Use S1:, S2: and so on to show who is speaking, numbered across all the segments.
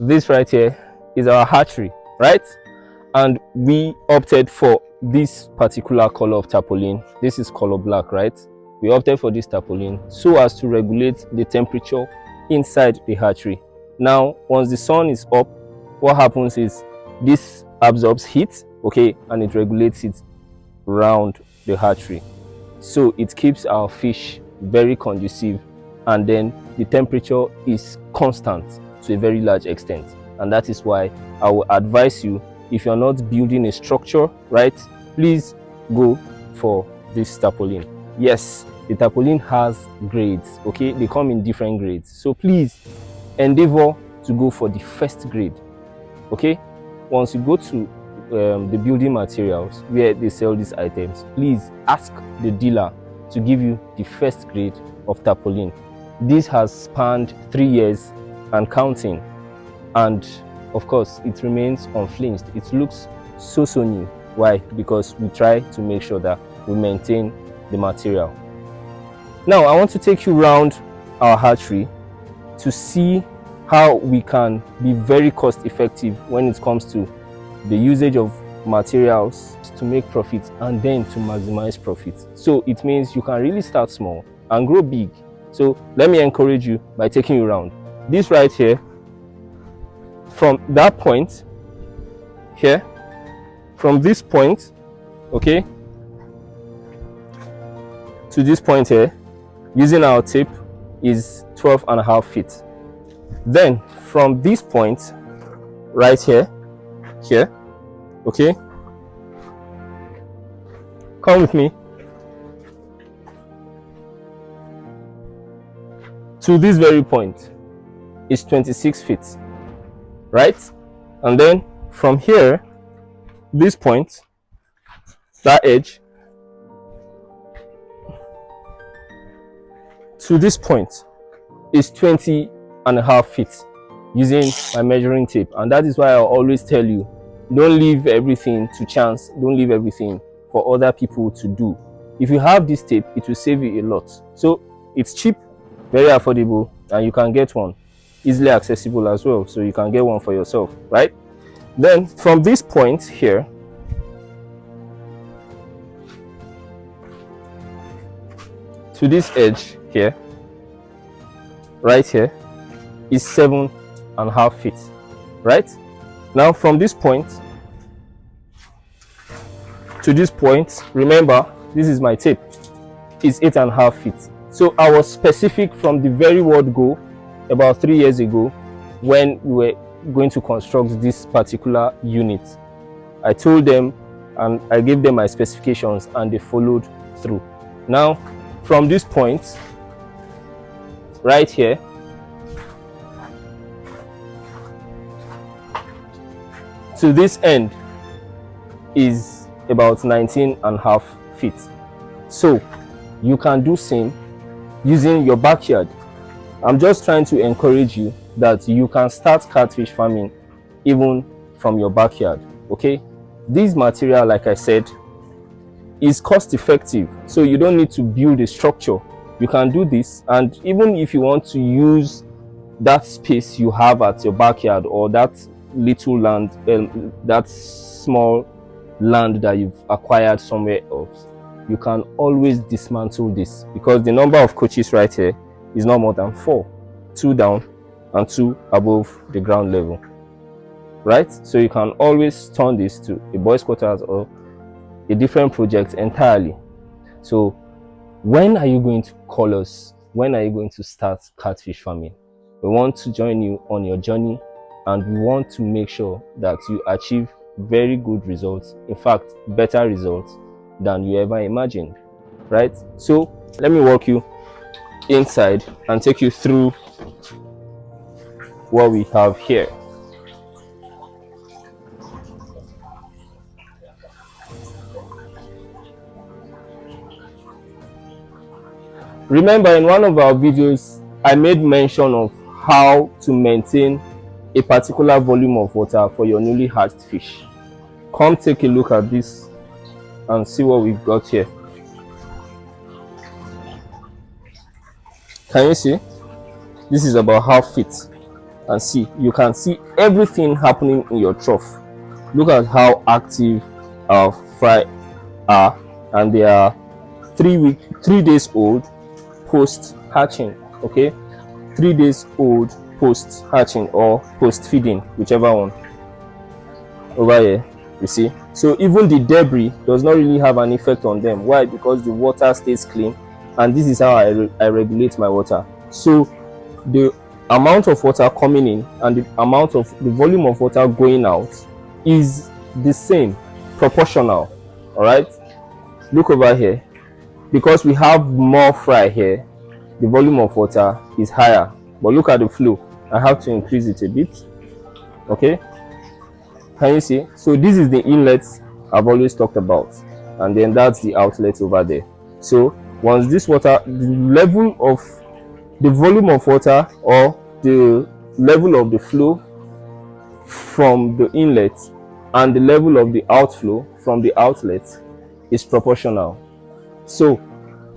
S1: this right here is our hatchery, right? And we opted for this particular color of tapoline. This is color black, right? We opted for this tapoline so as to regulate the temperature inside the hatchery. Now once the sun is up, what happens is this absorbs heat, okay, and it regulates it around the hatchery, so it keeps our fish very conducive, and then the temperature is constant to a very large extent. And that is why I will advise you, if you're not building a structure, right, please go for this tapoline. Yes, the tapoline has grades, okay, they come in different grades, so please endeavor to go for the first grade. Okay, once you go to the building materials where they sell these items, please ask the dealer to give you the first grade of tapoline. This has spanned 3 years and counting, and of course it remains unflinched. It looks so new. Why? Because we try to make sure that we maintain the material. Now I want to take you around our hatchery to see how we can be very cost effective when it comes to the usage of materials to make profits and then to maximize profits. So it means you can really start small and grow big. So let me encourage you by taking you around. This right here, from that point here, from this point, okay, to this point here, using our tape, is 12.5 feet. Then from this point right here, okay, come with me, to this very point is 26 feet, right? And then from here, this point, that edge, to this point is 20.5 feet using my measuring tape. And that is why I always tell you, don't leave everything to chance, don't leave everything for other people to do. If you have this tape, it will save you a lot. So it's cheap, very affordable, and you can get one easily accessible as well, so you can get one for yourself, right? Then from this point here to this edge here, right here, is 7.5 feet, right? Now from this point to this point, remember this is my tape, is 8.5 feet. So I was specific from the very word go about 3 years ago when we were going to construct this particular unit. I told them and I gave them my specifications and they followed through. Now from this point right here to this end is about 19.5 feet. So you can do same using your backyard. I'm just trying to encourage you that you can start catfish farming even from your backyard. Okay, this material, like I said, is cost effective, so you don't need to build a structure. You can do this, and even if you want to use that space you have at your backyard or that little land, that small land that you've acquired somewhere else, you can always dismantle this, because the number of coaches right here is not more than 4, 2 down and 2 above the ground level, right? So you can always turn this to a boys quarters or a different project entirely. So when are you going to call us? When are you going to start catfish farming? We want to join you on your journey, and we want to make sure that you achieve very good results, in fact better results than you ever imagined, right? So let me walk you inside and take you through what we have here. Remember, in one of our videos I made mention of how to maintain a particular volume of water for your newly hatched fish. Come take a look at this and see what we've got here. Can you see? This is about half feet. and see, you can see everything happening in your trough. Look at how active our fry are, and they are 3 days old post hatching. Okay, 3 days old post hatching or post feeding, whichever one. Over here, you see, so even the debris does not really have an effect on them. Why? Because the water stays clean, and this is how I regulate my water. So the amount of water coming in and the volume of water going out is the same, proportional. All right, look over here. Because we have more fry here, the volume of water is higher, but look at the flow. I have to increase it a bit. Okay, can you see? So this is the inlet I've always talked about, and then that's the outlet over there. So once this water, the volume of water, or the level of the flow from the inlet and the level of the outflow from the outlet is proportional. So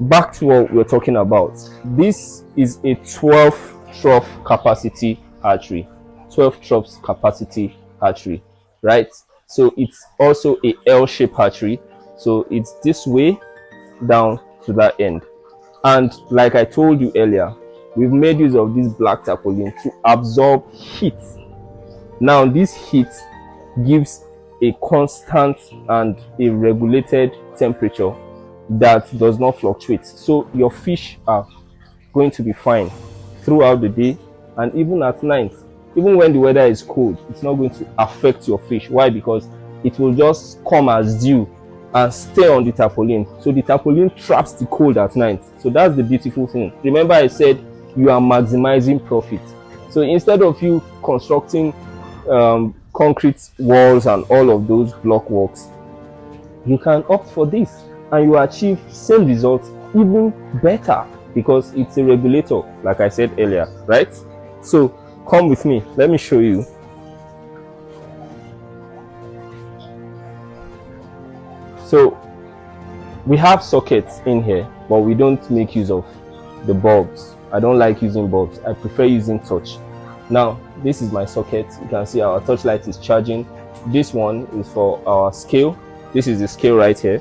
S1: back to what we're talking about. This is a 12 trough capacity hatchery. 12 troughs capacity hatchery, right? So it's also a L-shaped hatchery. So it's this way down to that end. And like I told you earlier, we've made use of this black tapoline to absorb heat. Now this heat gives a constant and a regulated temperature that does not fluctuate. So your fish are going to be fine throughout the day, and even at night. Even when the weather is cold, it's not going to affect your fish. Why? Because it will just come as dew and stay on the tarpaulin. So the tarpaulin traps the cold at night. So that's the beautiful thing. Remember I said you are maximizing profit. So instead of you constructing concrete walls and all of those block works, you can opt for this and you achieve same results, even better, because it's a regulator, like I said earlier, right? So come with me, let me show you. So we have sockets in here, but we don't make use of the bulbs. I don't like using bulbs. I prefer using torch. Now this is my socket. You can see our torch light is charging. This one is for our scale. This is the scale right here,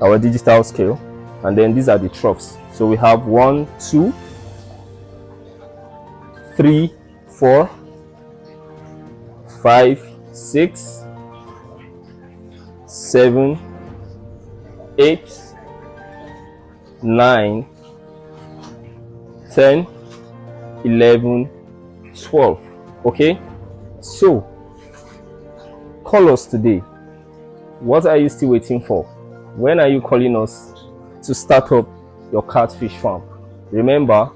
S1: our digital scale, and then these are the troughs. So we have 1, 2, 3, 4, 5, 6, 7, 8, 9, 10, 11, 12. Okay, so call us today. What are you still waiting for? When are you calling us to start up your catfish farm? Remember,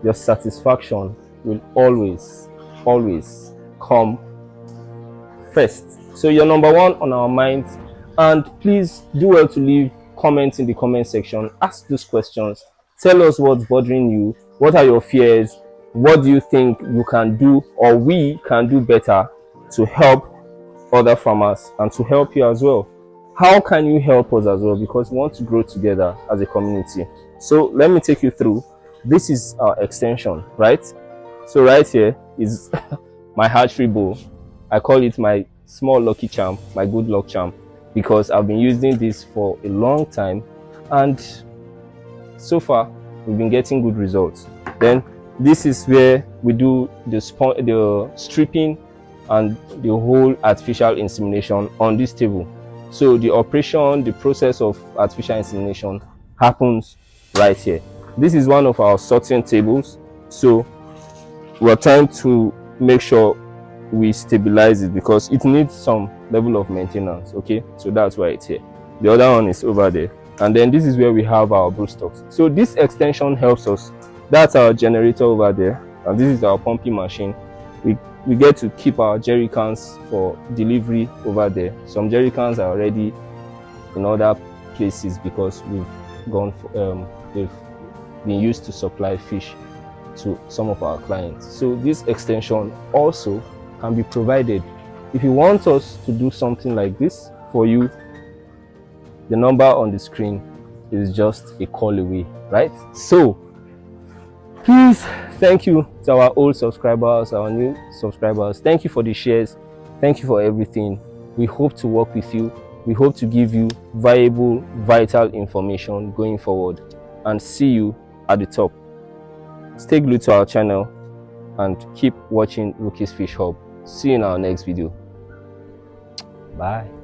S1: your satisfaction will always come first. So you're number one on our minds, and please do well to leave comments in the comment section. Ask those questions. Tell us what's bothering you. What are your fears? What do you think you can do or we can do better to help other farmers and to help you as well? How can you help us as well? Because we want to grow together as a community. So let me take you through. This is our extension, right? So right here is my hatchery bowl. I call it my small lucky charm, my good luck charm, because I've been using this for a long time, and so far we've been getting good results. Then this is where we do the stripping and the whole artificial insemination on this table. So the operation, the process of artificial insemination happens right here. This is one of our sorting tables. So we're trying to make sure we stabilize it because it needs some level of maintenance. Okay, so that's why it's here. The other one is over there, and then this is where we have our broodstocks. So this extension helps us. That's our generator over there, and this is our pumping machine. We get to keep our jerry cans for delivery over there. Some jerry cans are already in other places because they've been used to supply fish to some of our clients. So this extension also can be provided. If you want us to do something like this for you, the number on the screen is just a call away, right? So Please, thank you to our old subscribers, our new subscribers. Thank you for the shares. Thank you for everything. We hope to work with you. We hope to give you viable, vital information going forward, and see you at the top. Stay glued to our channel and keep watching Rookie's Fish Hub. See you in our next video. Bye.